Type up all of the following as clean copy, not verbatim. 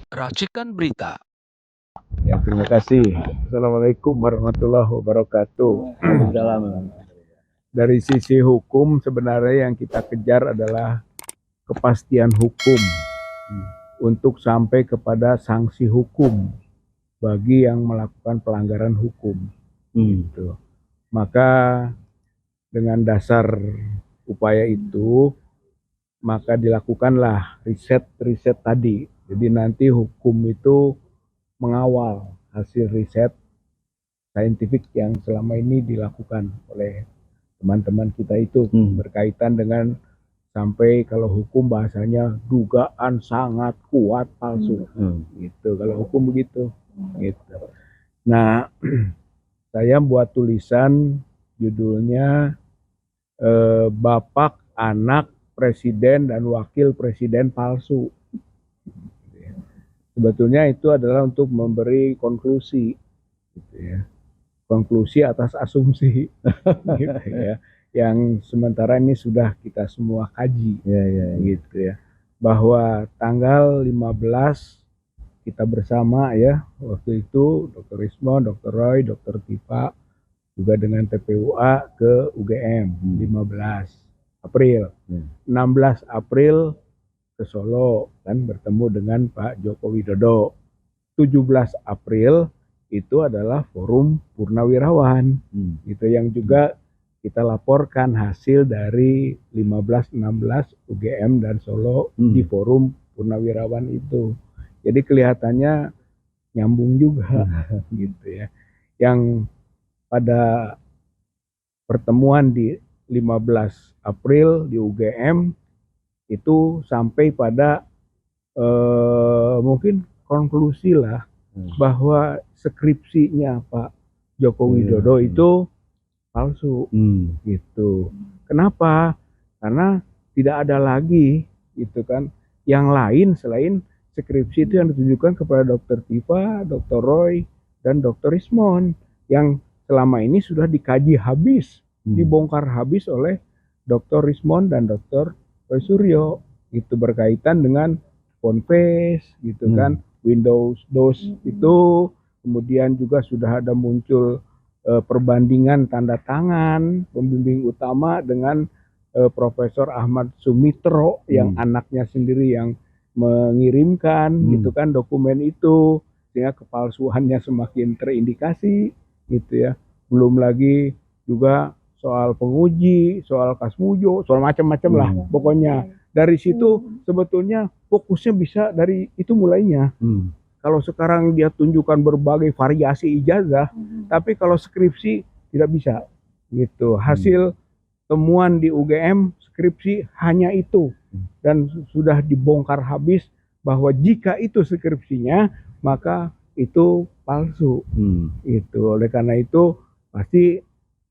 Racikan Berita. Ya, terima kasih. Assalamualaikum warahmatullahi wabarakatuh. Dari sisi hukum sebenarnya yang kita kejar adalah kepastian hukum untuk sampai kepada sanksi hukum bagi yang melakukan pelanggaran hukum. Gitu. Maka dengan dasar upaya itu, maka dilakukanlah riset tadi. Jadi nanti hukum itu mengawal hasil riset saintifik yang selama ini dilakukan oleh teman-teman kita itu berkaitan dengan sampai kalau hukum bahasanya dugaan sangat kuat palsu gitu. Kalau hukum begitu gitu. Nah, saya buat tulisan judulnya Bapak Anak Presiden dan Wakil Presiden Palsu. Sebetulnya itu adalah untuk memberi konklusi, gitu ya. Konklusi atas asumsi, gitu ya. Yang sementara ini sudah kita semua kaji, gitu ya. Bahwa tanggal 15 kita bersama ya, waktu itu Dr. Rismon, Dr. Roy, Dr. Tipa, juga dengan TPUA ke UGM 15 April. 16 April ke Solo kan bertemu dengan Pak Joko Widodo. 17 April itu adalah forum Purnawirawan. Itu yang juga kita laporkan hasil dari 15-16 UGM dan Solo di forum Purnawirawan itu. Jadi kelihatannya nyambung juga gitu ya. Yang pada pertemuan di 15 April di UGM itu sampai pada mungkin konklusi lah bahwa skripsinya Pak Joko Widodo itu palsu gitu. Kenapa? Karena tidak ada lagi gitu kan yang lain selain skripsi itu yang ditujukan kepada Dr. Tifa, Dr. Roy, dan Dr. Rismon yang selama ini sudah dikaji habis, dibongkar habis oleh Dr. Rismon dan Dr. Roy Suryo. Itu berkaitan dengan Ponpace gitu kan, Windows DOS itu, kemudian juga sudah ada muncul perbandingan tanda tangan pembimbing utama dengan Profesor Ahmad Sumitro yang anaknya sendiri yang mengirimkan gitu kan dokumen itu, sehingga kepalsuannya semakin terindikasi gitu ya. Belum lagi juga soal penguji, soal Kasmujo, soal macam-macam lah pokoknya. Dari situ sebetulnya fokusnya bisa dari itu mulainya. Kalau sekarang dia tunjukkan berbagai variasi ijazah, tapi kalau skripsi tidak bisa gitu. Hasil temuan di UGM skripsi hanya itu, dan sudah dibongkar habis bahwa jika itu skripsinya maka itu palsu. Itu oleh karena itu pasti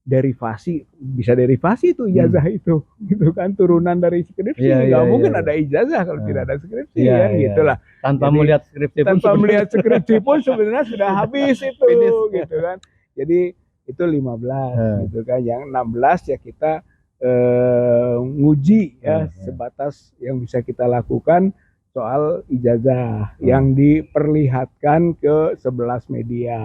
derivasi, bisa derivasi itu ijazah itu gitu kan, turunan dari skripsi. Nggak mungkin ada ijazah kalau tidak ada skripsi kan gitulah. Tanpa Jadi, melihat skripsi pun melihat skripsi pun sebenarnya sudah habis itu gitu kan. Jadi itu 15 gitu kan. Yang 16 ya kita nguji ya, sebatas yang bisa kita lakukan soal ijazah yang diperlihatkan ke 11 media.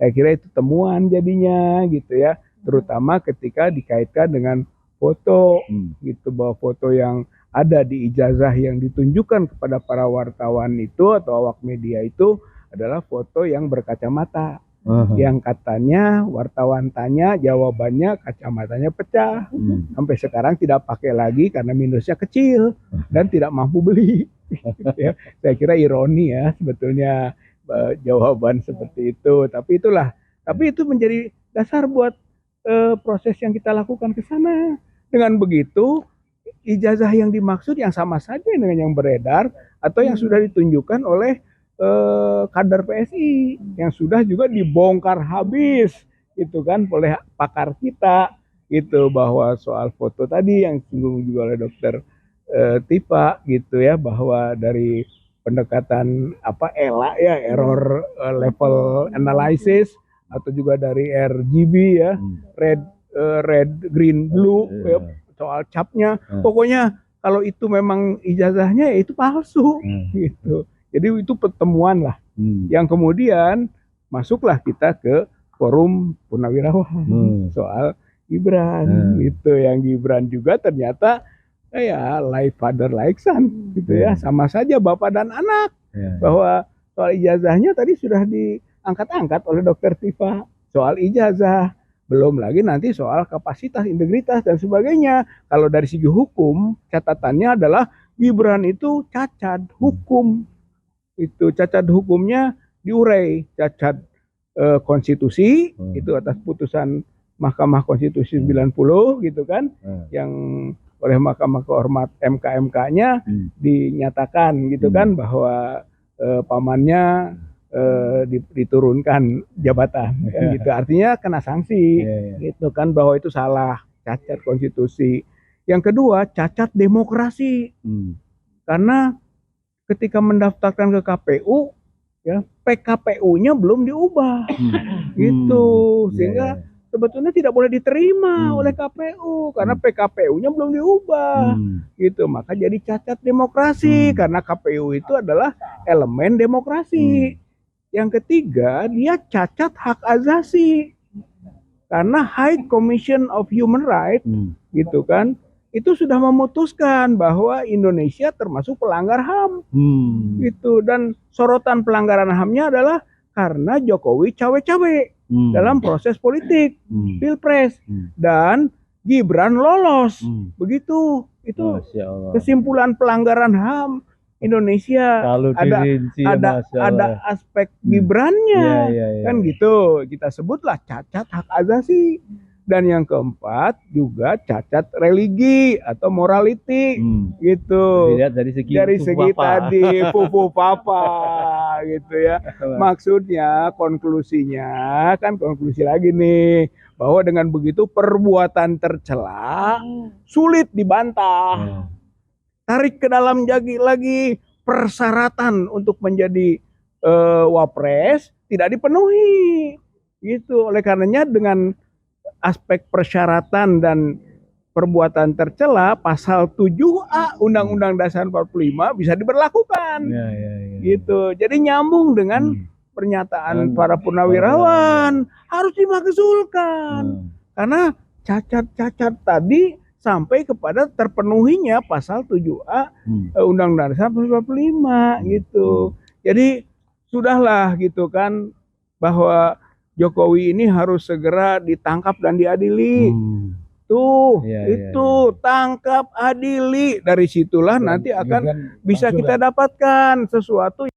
Saya kira itu temuan jadinya gitu ya, terutama ketika dikaitkan dengan foto gitu, bahwa foto yang ada di ijazah yang ditunjukkan kepada para wartawan itu atau awak media itu adalah foto yang berkacamata. Yang katanya wartawan tanya, jawabannya kacamatanya pecah. Sampai sekarang tidak pakai lagi karena minusnya kecil dan tidak mampu beli. Ya, saya kira ironi ya sebetulnya jawaban seperti itu. Tapi itulah, tapi itu menjadi dasar buat proses yang kita lakukan ke sana. Dengan begitu ijazah yang dimaksud yang sama saja dengan yang beredar atau yang sudah ditunjukkan oleh kader PSI yang sudah juga dibongkar habis gitu kan oleh pakar kita gitu, bahwa soal foto tadi yang disinggung juga oleh Dokter Tipa gitu ya, bahwa dari pendekatan ELA ya, error level analysis, atau juga dari RGB ya, red green blue ya, soal capnya, pokoknya kalau itu memang ijazahnya ya itu palsu gitu. Jadi itu pertemuan lah. Yang kemudian masuklah kita ke forum Purnawirawan soal Gibran. Itu yang Gibran juga ternyata ya like father like son gitu ya, sama saja bapak dan anak. Bahwa soal ijazahnya tadi sudah diangkat-angkat oleh Dokter Tifa, soal ijazah, belum lagi nanti soal kapasitas, integritas dan sebagainya. Kalau dari segi hukum, catatannya adalah Gibran itu cacat hukum. Itu cacat hukumnya diurai, cacat konstitusi itu atas putusan Mahkamah Konstitusi 90 gitu kan, yang oleh Mahkamah Kehormatan MK-MK-nya dinyatakan gitu kan bahwa pamannya diturunkan jabatan gitu, artinya kena sanksi gitu kan, bahwa itu salah, cacat konstitusi. Yang kedua, cacat demokrasi, karena ketika mendaftarkan ke KPU ya PKPU-nya belum diubah gitu, sehingga sebetulnya tidak boleh diterima oleh KPU karena PKPU-nya belum diubah gitu, maka jadi cacat demokrasi karena KPU itu adalah elemen demokrasi. Yang ketiga, dia cacat hak asasi karena High Commission of Human Rights gitu kan, itu sudah memutuskan bahwa Indonesia termasuk pelanggar HAM gitu, dan sorotan pelanggaran HAM-nya adalah karena Jokowi cawe-cawe dalam proses politik Pilpres dan Gibran lolos begitu. Itu kesimpulan pelanggaran HAM Indonesia. Kalau dirinci, ada aspek Gibrannya kan gitu, kita sebutlah cacat hak asasi. Dan yang keempat juga cacat religi atau morality gitu. Dilihat dari segi tadi pupu papa gitu ya. Maksudnya konklusinya kan, konklusi lagi nih, bahwa dengan begitu perbuatan tercela sulit dibantah. Tarik ke dalam lagi persyaratan untuk menjadi wapres tidak dipenuhi gitu. Oleh karenanya dengan aspek persyaratan dan perbuatan tercela, pasal 7A Undang-Undang Dasar 45 bisa diberlakukan. Gitu. Jadi nyambung dengan pernyataan para purnawirawan, harus dimakzulkan. Karena cacat-cacat tadi sampai kepada terpenuhinya pasal 7A Undang-Undang Dasar 45 gitu. Jadi sudahlah gitu kan, bahwa Jokowi ini harus segera ditangkap dan diadili. Tangkap, adili. Dari situlah nanti akan bisa kita dapatkan sesuatu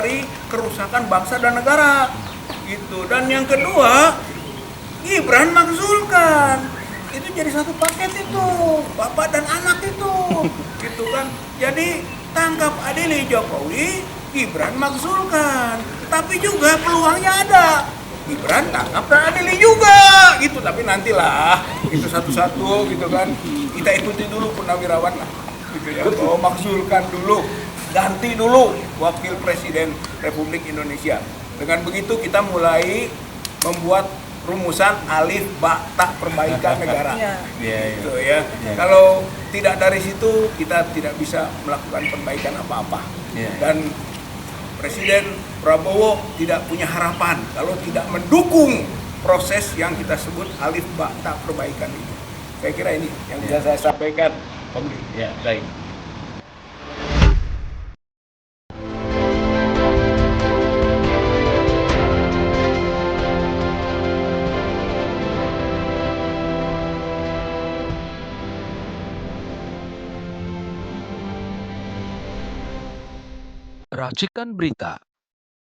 dari kerusakan bangsa dan negara gitu. Dan yang kedua, Gibran makzulkan. Itu jadi satu paket itu, bapak dan anak itu gitu kan. Jadi tangkap, adili Jokowi, Gibran makzulkan. Tapi juga peluangnya ada, Gibran tangkap dan adili juga gitu. Tapi nantilah itu satu-satu gitu kan, kita ikuti dulu Purnawirawan lah gitu ya. Oh, makzulkan dulu, ganti dulu wakil presiden Republik Indonesia. Dengan begitu kita mulai membuat rumusan alif ba ta perbaikan negara. Gitu ya. Kalau tidak dari situ kita tidak bisa melakukan perbaikan apa-apa. Dan Presiden Prabowo tidak punya harapan kalau tidak mendukung proses yang kita sebut alif ba ta perbaikan itu. Saya kira ini yang bisa saya sampaikan. Ya, baik. Racikan Berita